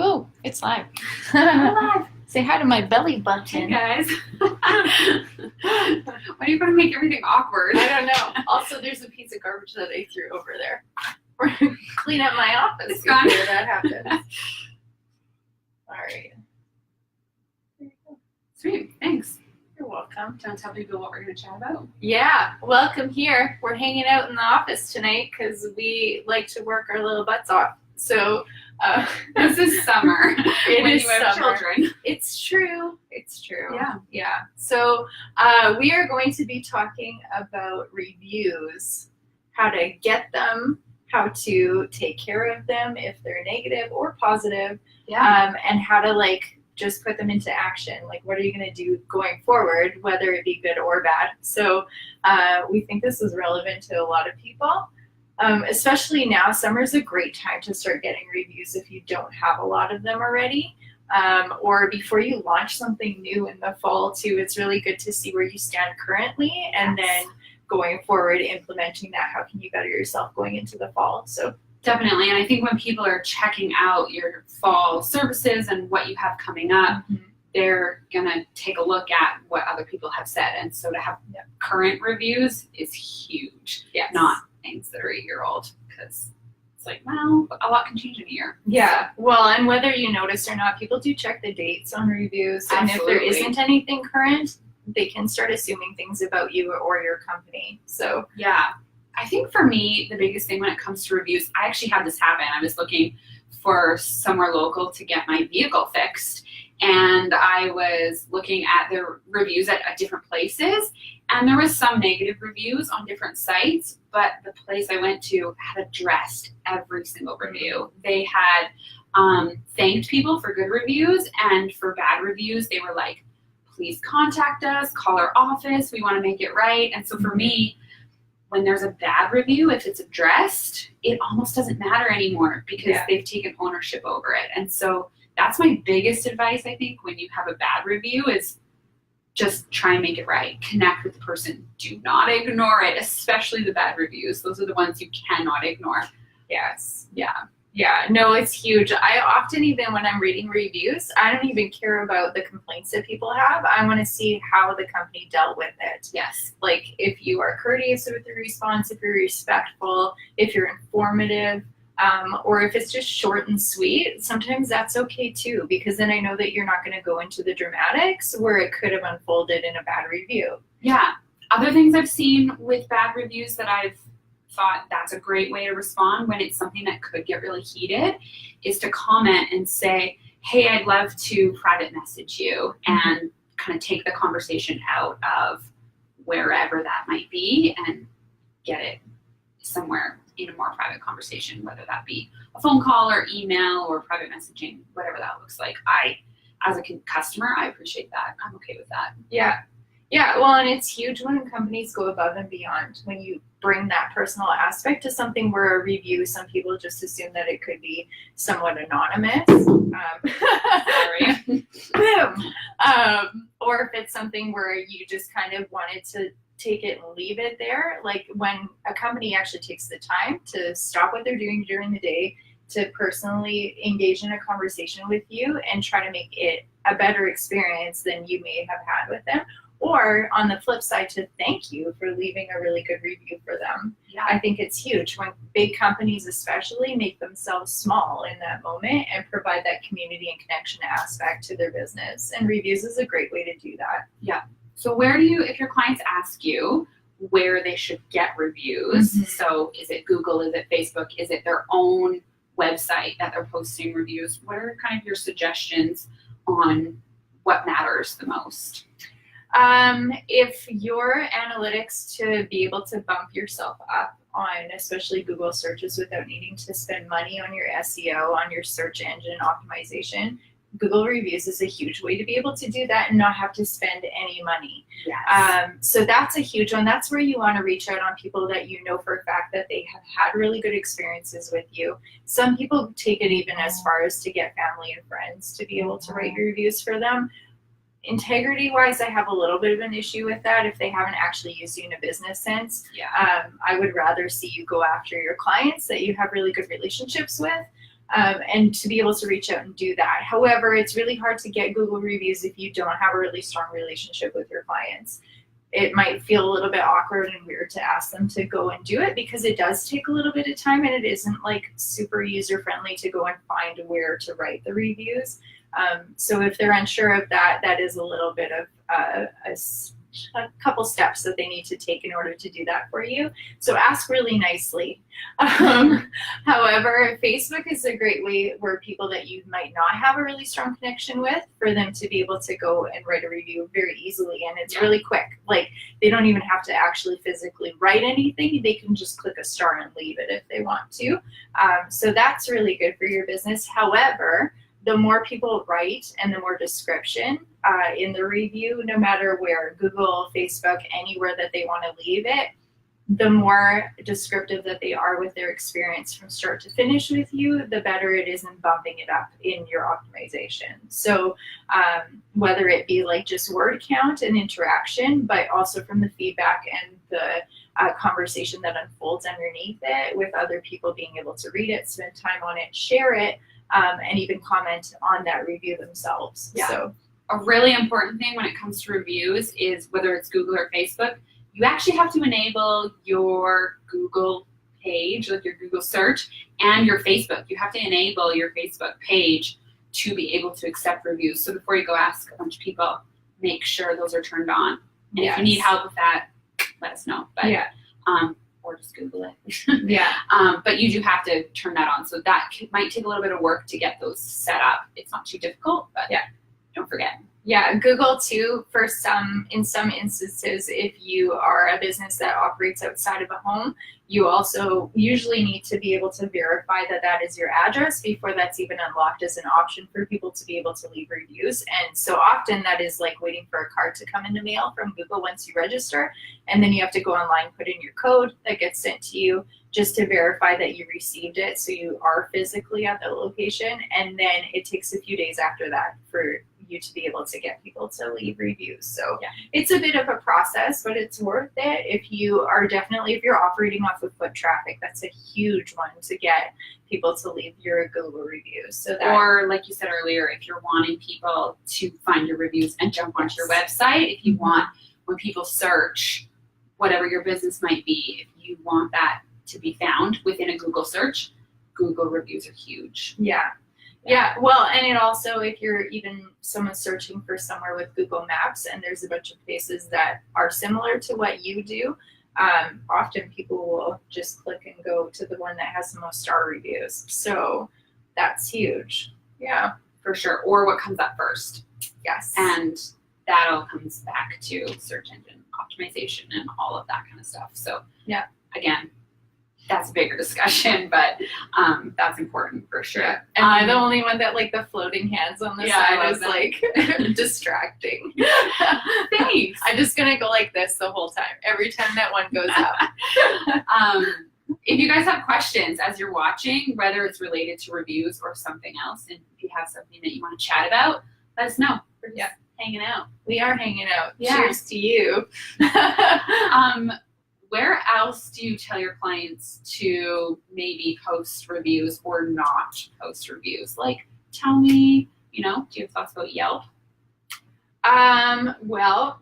Oh, it's live. Live. Say hi to my belly Hey button. guys. Why are you going to make everything awkward? I don't know. Also, there's a piece of garbage that I threw over there. We're gonna clean up my office It's gone. before that happens. All right. Sweet, thanks. You're welcome. Do you want to tell people what we're going to chat about? Yeah, welcome here. We're hanging out in the office tonight because we like to work our little butts off. So This is summer. It when is you have summer. children. It's true. It's true. Yeah. Yeah. So we are going to be talking about reviews, how to get them, how to take care of them if they're negative or positive, Yeah. and how to just put them into action. Like, what are you going to do going forward, whether it be good or bad? So we think this is relevant to a lot of people. Especially now, summer's a great time to start getting reviews if you don't have a lot of them already. Or before you launch something new in the fall too, it's really good to see where you stand currently and Yes. then going forward, implementing that. How can you better yourself going into the fall? So Definitely. And I think when people are checking out your fall services and what you have coming up, they're going to take a look at what other people have said. And so to have current reviews is huge. yes. Not things that are 8-year-old, because it's like, well, a lot can change in a year. Yeah, well, and whether you notice or not, people do check the dates on reviews. And if there Absolutely. isn't anything current, they can start assuming things about you or your company. So Yeah. I think for me, the biggest thing when it comes to reviews, I actually had this happen. I was looking for somewhere local to get my vehicle fixed. And I was looking at the reviews at different places. And there was some negative reviews on different sites. But the place I went to had addressed every single review. They had thanked people for good reviews. And for bad reviews, they were like, please contact us, call our office. We want to make it right. And so for me, when there's a bad review, if it's addressed, it almost doesn't matter anymore because they've taken ownership over it. And so that's my biggest advice, I think, when you have a bad review is just try and make it right. Connect with the person. Do not ignore it, especially the bad reviews. Those are the ones you cannot ignore. yes. Yeah. Yeah, no, it's huge. I often, even when I'm reading reviews, I don't even care about the complaints that people have. I want to see how the company dealt with it. Yes. Like, if you are courteous with the response, if you're respectful, if you're informative, or if it's just short and sweet, sometimes that's okay too, because then I know that you're not going to go into the dramatics where it could have unfolded in a bad review. Yeah. Other things I've seen with bad reviews that I've thought that's a great way to respond when it's something that could get really heated is to comment and say, hey, I'd love to private message you and kind of take the conversation out of wherever that might be and get it somewhere in a more private conversation, whether that be a phone call or email or private messaging, whatever that looks like. As a customer, I appreciate that. I'm okay with that. Yeah. Yeah, well, and it's huge when companies go above and beyond. When you bring that personal aspect to something where a review, some people just assume that it could be somewhat anonymous. Sorry. Boom. Or if it's something where you just kind of wanted to take it and leave it there. Like when a company actually takes the time to stop what they're doing during the day to personally engage in a conversation with you and try to make it a better experience than you may have had with them. Or on the flip side, to thank you for leaving a really good review for them. Yeah. I think it's huge when big companies especially make themselves small in that moment and provide that community and connection aspect to their business. And reviews is a great way to do that. Yeah. So if your clients ask you where they should get reviews, so is it Google, is it Facebook, is it their own website that they're posting reviews? What are kind of your suggestions on what matters the most? If your analytics to be able to bump yourself up on especially Google searches without needing to spend money on your SEO, on your search engine optimization, Google reviews is a huge way to be able to do that and not have to spend any money. Yes. So that's a huge one. That's where you want to reach out on people that you know for a fact that they have had really good experiences with you. Some people take it even as far as to get family and friends to be able to write reviews for them. Integrity wise, I have a little bit of an issue with that if they haven't actually used you in a business sense. Yeah. I would rather see you go after your clients that you have really good relationships with. and to be able to reach out and do that. However, it's really hard to get Google reviews if you don't have a really strong relationship with your clients. It might feel a little bit awkward and weird to ask them to go and do it because it does take a little bit of time and it isn't like super user friendly to go and find where to write the reviews. So if they're unsure of that, that is a little bit of a couple steps that they need to take in order to do that for you. So ask really nicely. However, Facebook is a great way where people that you might not have a really strong connection with, for them to be able to go and write a review very easily. And it's really quick. Like, they don't even have to actually physically write anything. They can just click a star and leave it if they want to. So that's really good for your business. However, the more people write and the more description in the review, no matter where, Google, Facebook, anywhere that they want to leave it, the more descriptive that they are with their experience from start to finish with you, the better it is in bumping it up in your optimization. So whether it be like just word count and interaction, but also from the feedback and the conversation that unfolds underneath it, with other people being able to read it, spend time on it, share it, and even comment on that review themselves. Yeah. So a really important thing when it comes to reviews is, whether it's Google or Facebook, you actually have to enable your Google page, like your Google search, and your Facebook. You have to enable your Facebook page to be able to accept reviews. So before you go ask a bunch of people, make sure those are turned on. And if you need help with that, let us know. But or just Google it. But you do have to turn that on. So that might take a little bit of work to get those set up. It's not too difficult, but don't forget. Yeah, Google too, in some instances, if you are a business that operates outside of a home, you also usually need to be able to verify that that is your address before that's even unlocked as an option for people to be able to leave reviews. And so often that is like waiting for a card to come in the mail from Google once you register, and then you have to go online, put in your code that gets sent to you just to verify that you received it, so you are physically at the location, and then it takes a few days after that for you to be able to get people to leave reviews. So it's a bit of a process, but it's worth it if you're operating off of foot traffic. That's a huge one to get people to leave your Google reviews. So that, or like you said earlier, if you're wanting people to find your reviews and jump onto your website, if you want, when people search whatever your business might be, if you want that to be found within a Google search, Google reviews are huge. Yeah, well, and it also, if you're even someone searching for somewhere with Google Maps and there's a bunch of places that are similar to what you do, often people will just click and go to the one that has the most star reviews. So that's huge. Yeah, for sure. Or what comes up first. Yes. And that all comes back to search engine optimization and all of that kind of stuff. So again, that's a bigger discussion, but that's important for sure. Yeah. And I'm the only one that, like, the floating hands on the side is like distracting. Thanks. I'm just gonna go like this the whole time, every time that one goes up. If you guys have questions as you're watching, whether it's related to reviews or something else, and if you have something that you want to chat about, let us know. We're just hanging out. We are hanging out. Cheers to you. Where else do you tell your clients to maybe post reviews or not post reviews? Like, tell me, do you have thoughts about Yelp? Well,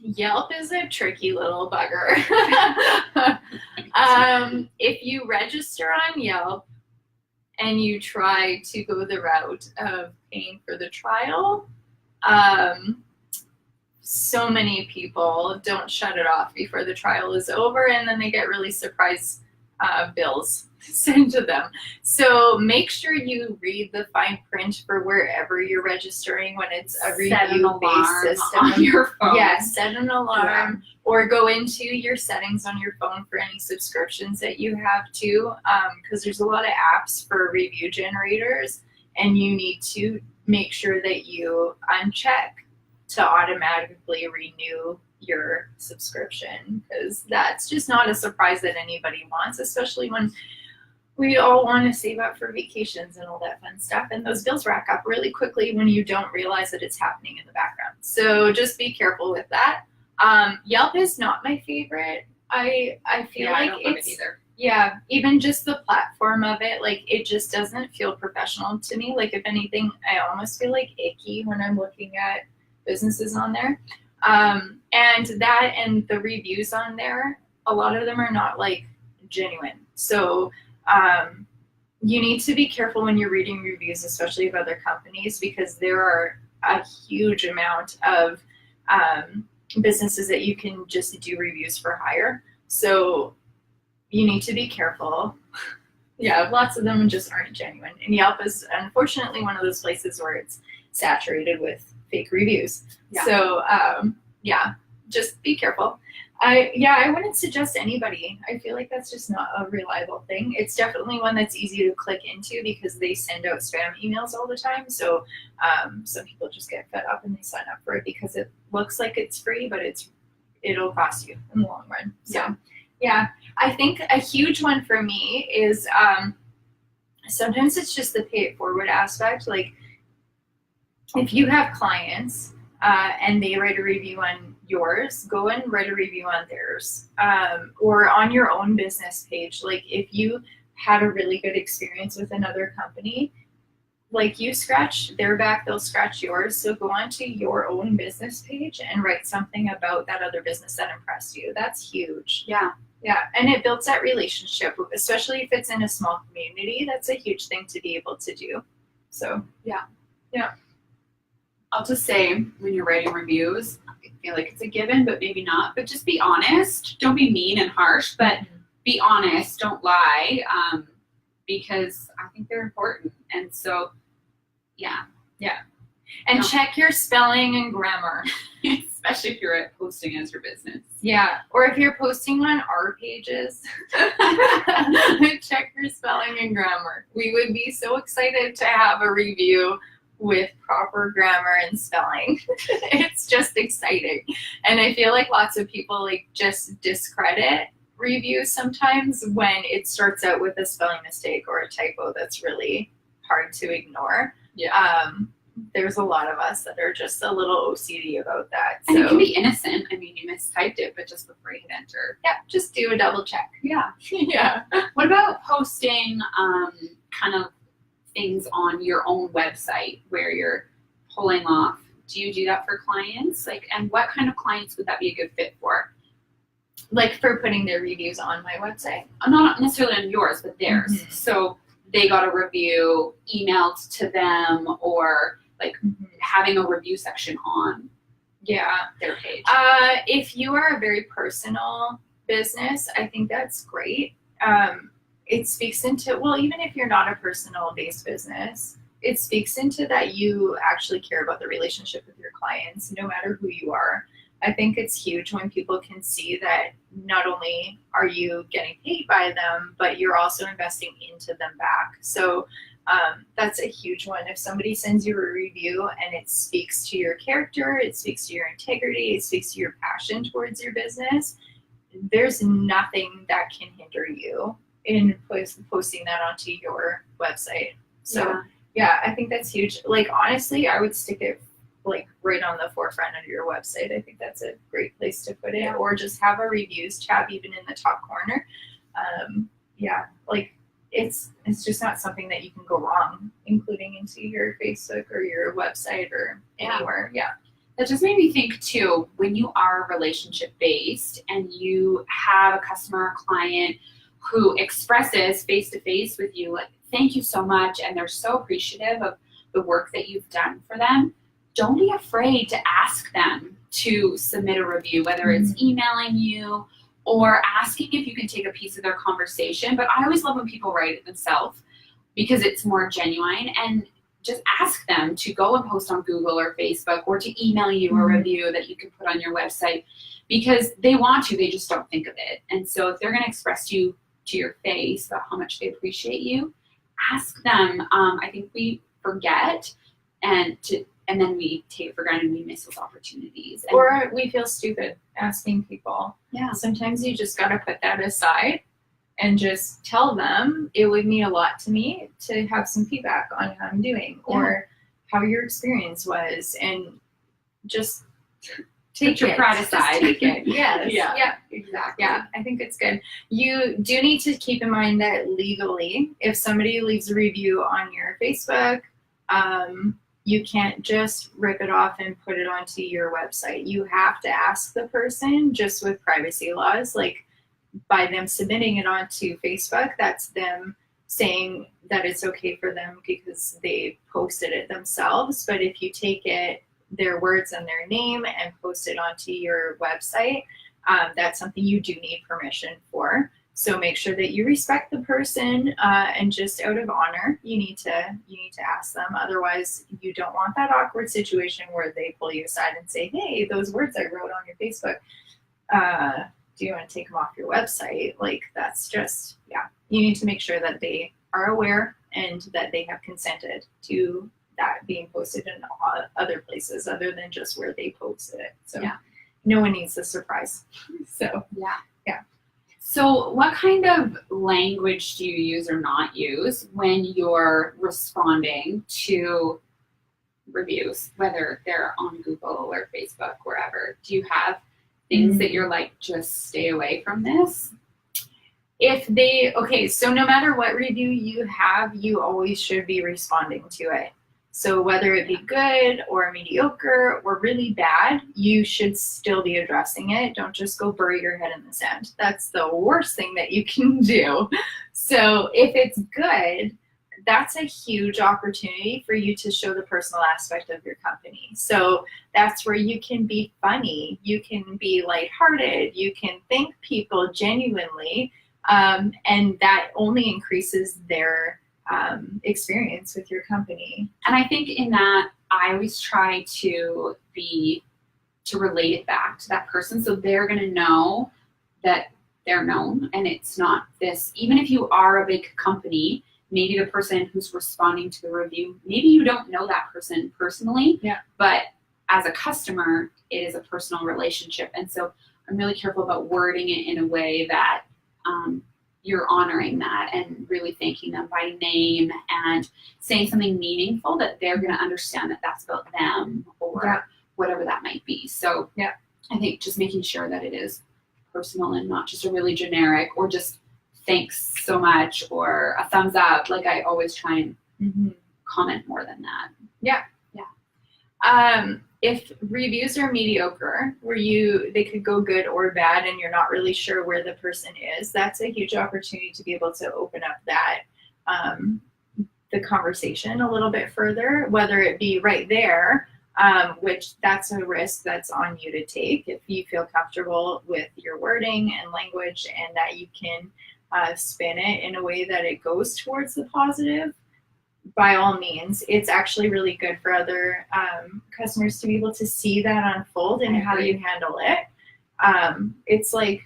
Yelp is a tricky little bugger. If you register on Yelp and you try to go the route of paying for the trial, so many people don't shut it off before the trial is over, and then they get really surprise bills sent to them. So make sure you read the fine print for wherever you're registering when it's a review-based system. On your phone. Yeah, set an alarm, or go into your settings on your phone for any subscriptions that you have too, because there's a lot of apps for review generators, and you need to make sure that you uncheck to automatically renew your subscription, because that's just not a surprise that anybody wants, especially when we all want to save up for vacations and all that fun stuff, and those bills rack up really quickly when you don't realize that it's happening in the background. So just be careful with that. Yelp is not my favorite. I feel like Yeah, even just the platform of it, like it just doesn't feel professional to me. Like if anything, I almost feel like icky when I'm looking at businesses on there. And that and the reviews on there, a lot of them are not like genuine. So you need to be careful when you're reading reviews, especially of other companies, because there are a huge amount of businesses that you can just do reviews for hire. So you need to be careful. Yeah, lots of them just aren't genuine. And Yelp is unfortunately one of those places where it's saturated with fake reviews. Yeah. So yeah, just be careful. I wouldn't suggest anybody. I feel like that's just not a reliable thing. It's definitely one that's easy to click into because they send out spam emails all the time. So some people just get fed up and they sign up for it because it looks like it's free, but it'll cost you in the long run. So yeah, I think a huge one for me is sometimes it's just the pay it forward aspect. Like if you have clients and they write a review on yours, go and write a review on theirs, or on your own business page. Like if you had a really good experience with another company, like you scratch their back, they'll scratch yours. So go onto your own business page and write something about that other business that impressed you. That's huge. Yeah, and it builds that relationship, especially if it's in a small community. That's a huge thing to be able to do. So yeah. I'll just say, when you're writing reviews, I feel like it's a given, but maybe not. But just be honest. Don't be mean and harsh, but be honest. Don't lie, because I think they're important. And so, yeah. And check your spelling and grammar. Especially if you're posting as your business. Yeah, or if you're posting on our pages, check your spelling and grammar. We would be so excited to have a review with proper grammar and spelling. It's just exciting. And I feel like lots of people like just discredit reviews sometimes when it starts out with a spelling mistake or a typo that's really hard to ignore. There's a lot of us that are just a little OCD about that. And it can be innocent. I mean, you mistyped it, but just before you hit enter. Yeah, just do a double check. Yeah. Yeah. What about posting kind of things on your own website where you're pulling off? Do you do that for clients? Like, and what kind of clients would that be a good fit for? Like for putting their reviews on my website? Not necessarily on yours, but theirs. Mm-hmm. So they got a review emailed to them, or like having a review section on their page. If you are a very personal business, I think that's great. It speaks into, well, even if you're not a personal based business, it speaks into that you actually care about the relationship with your clients, no matter who you are. I think it's huge when people can see that not only are you getting paid by them, but you're also investing into them back. So that's a huge one. If somebody sends you a review and it speaks to your character, it speaks to your integrity, it speaks to your passion towards your business, there's nothing that can hinder you in posting that onto your website. So yeah, I think that's huge. Like honestly, I would stick it like right on the forefront of your website. I think that's a great place to put it, or just have a reviews tab even in the top corner. Like it's just not something that you can go wrong including into your Facebook or your website or anywhere. That just made me think too, when you are relationship based and you have a customer or client who expresses face to face with you, like, thank you so much, and they're so appreciative of the work that you've done for them, don't be afraid to ask them to submit a review, whether it's emailing you or asking if you can take a piece of their conversation. But I always love when people write it themselves because it's more genuine. And just ask them to go and post on Google or Facebook, or to email you a review that you can put on your website, because they want to, they just don't think of it. And so if they're going to express to you to your face about how much they appreciate you, ask them. I think we forget and then we take it for granted and we miss those opportunities. Or we feel stupid asking people. Yeah. Sometimes you just got to put that aside and just tell them it would mean a lot to me to have some feedback on how I'm doing or how your experience was, and just Take your it. pride Just aside. take it. Yes. Yeah. Exactly. Yeah, I think it's good. You do need to keep in mind that legally, if somebody leaves a review on your Facebook, you can't just rip it off and put it onto your website. You have to ask the person, just with privacy laws, like by them submitting it onto Facebook, that's them saying that it's okay for them because they posted it themselves. But if you take it, their words and their name, and post it onto your website, that's something you do need permission for. So make sure that you respect the person, and just out of honor, you need to ask them. Otherwise, you don't want that awkward situation where they pull you aside and say, "Hey, those words I wrote on your Facebook, do you want to take them off your website?" Like, that's just, yeah. You need to make sure that they are aware and that they have consented to that being posted in other places other than just where they posted it. So no one needs a surprise. So yeah. So what kind of language do you use or not use when you're responding to reviews, whether they're on Google or Facebook, wherever? Do you have things that you're like, just stay away from this? So no matter what review you have, you always should be responding to it. So whether it be good or mediocre or really bad, you should still be addressing it. Don't just go bury your head in the sand. That's the worst thing that you can do. So if it's good, that's a huge opportunity for you to show the personal aspect of your company. So that's where you can be funny, you can be lighthearted, you can thank people genuinely, and that only increases their experience with your company. And I think in that, I always try to relate it back to that person, so they're going to know that they're known, and it's not this, even if you are a big company, maybe the person who's responding to the review, maybe you don't know that person personally, but as a customer, it is a personal relationship. And so I'm really careful about wording it in a way that you're honoring that and really thanking them by name and saying something meaningful that they're going to understand that that's about them or whatever that might be. So I think just making sure that it is personal and not just a really generic or just thanks so much or a thumbs up. Like, I always try and comment more than that. If reviews are mediocre, they could go good or bad, and you're not really sure where the person is, that's a huge opportunity to be able to open up that the conversation a little bit further, whether it be right there, which that's a risk that's on you to take. If you feel comfortable with your wording and language and that you can spin it in a way that it goes towards the positive, by all means. It's actually really good for other customers to be able to see that unfold and how you handle it. It's like,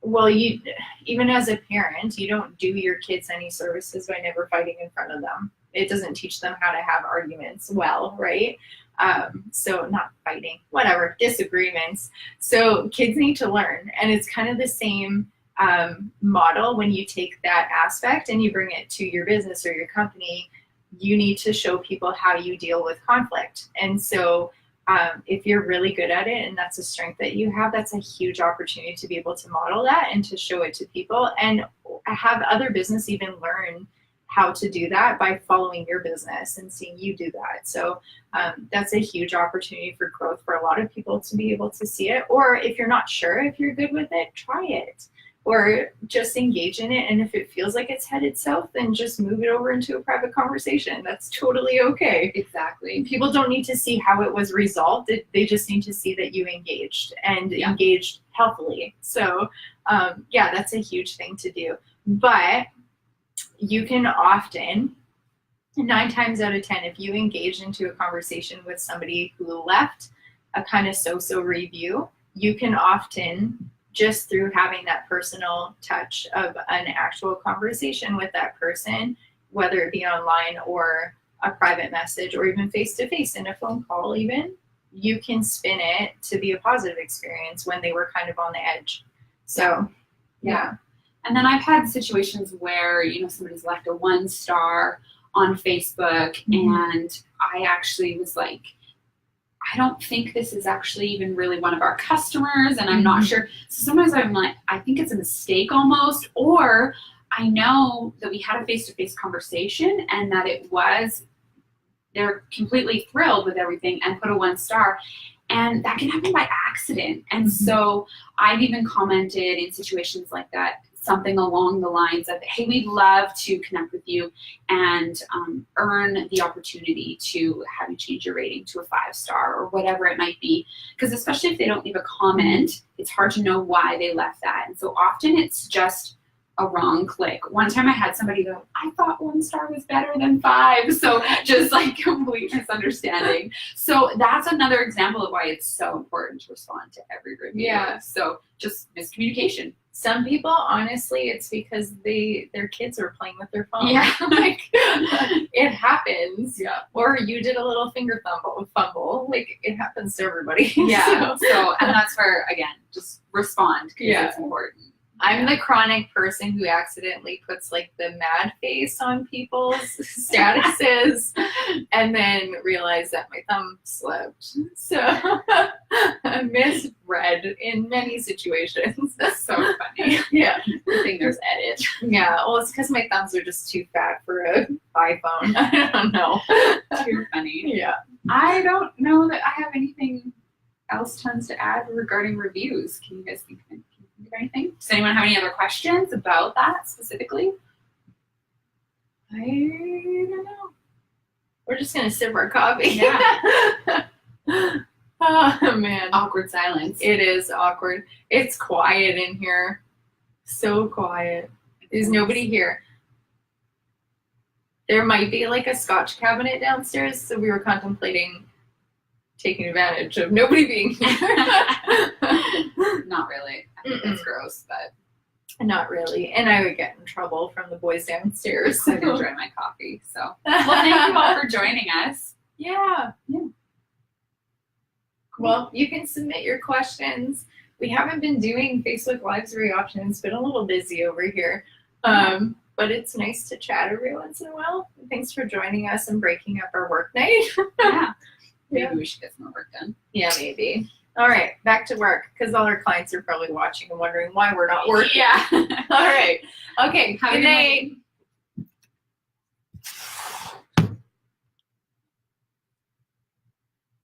well, you, even as a parent, you don't do your kids any services by never fighting in front of them. It doesn't teach them how to have arguments well, right? So not fighting, whatever, disagreements. So kids need to learn, and it's kind of the same model when you take that aspect and you bring it to your business or your company. You need to show people how you deal with conflict. And so if you're really good at it and that's a strength that you have, that's a huge opportunity to be able to model that and to show it to people and have other business even learn how to do that by following your business and seeing you do that. So that's a huge opportunity for growth for a lot of people to be able to see it. Or if you're not sure if you're good with it, try it. Or just engage in it, and if it feels like it's headed south, then just move it over into a private conversation. That's totally okay. Exactly. People don't need to see how it was resolved. They just need to see that you engaged and engaged healthily. So that's a huge thing to do. But you can often, 9 times out of 10, if you engage into a conversation with somebody who left a kind of so-so review, you can often, just through having that personal touch of an actual conversation with that person, whether it be online or a private message or even face-to-face in a phone call even, you can spin it to be a positive experience when they were kind of on the edge. So, yeah. And then I've had situations where, somebody's left a 1-star on Facebook, and I actually was like, I don't think this is actually even really one of our customers, and I'm not sure. So sometimes I'm like, I think it's a mistake almost, or I know that we had a face-to-face conversation and that they're completely thrilled with everything and put a 1 star. And that can happen by accident. And so I've even commented in situations like that, something along the lines of, hey, we'd love to connect with you and earn the opportunity to have you change your rating to a 5 star or whatever it might be. Because especially if they don't leave a comment, it's hard to know why they left that. And so often it's just a wrong click. One time I had somebody go, I thought 1 star was better than 5. So just like complete misunderstanding. So that's another example of why it's so important to respond to every review. Yeah. So just miscommunication. Some people, honestly, it's because their kids are playing with their phone. Yeah. Like, it happens. Yeah. Or you did a little finger fumble. Like, it happens to everybody. Yeah. So and that's where, again, just respond because it's important. I'm the chronic person who accidentally puts like the mad face on people's statuses and then realize that my thumb slipped. So I misread in many situations. That's so funny. Yeah. I think there's edit. Yeah. Well, it's because my thumbs are just too fat for an iPhone. I don't know. Too funny. Yeah. I don't know that I have anything else tons to add regarding reviews. Can you guys think of anything? Does anyone have any other questions about that specifically? I don't know. We're just gonna sip our coffee. Yeah. Oh man. Awkward silence. It is awkward. It's quiet in here. So quiet. There's nobody here. There might be like a Scotch cabinet downstairs, so we were contemplating taking advantage of nobody being here. Not really. I think that's gross, but not really. And I would get in trouble from the boys downstairs. I've enjoyed my coffee. So well, thank you all for joining us. Yeah. Cool. Well, you can submit your questions. We haven't been doing Facebook Lives very often. It's been a little busy over here. But it's nice to chat every once in a while. Thanks for joining us and breaking up our work night. Yeah. Maybe we should get some more work done. Yeah, maybe. All right, back to work, because all our clients are probably watching and wondering why we're not working. Yeah. All right. Okay. Have a good good night. night.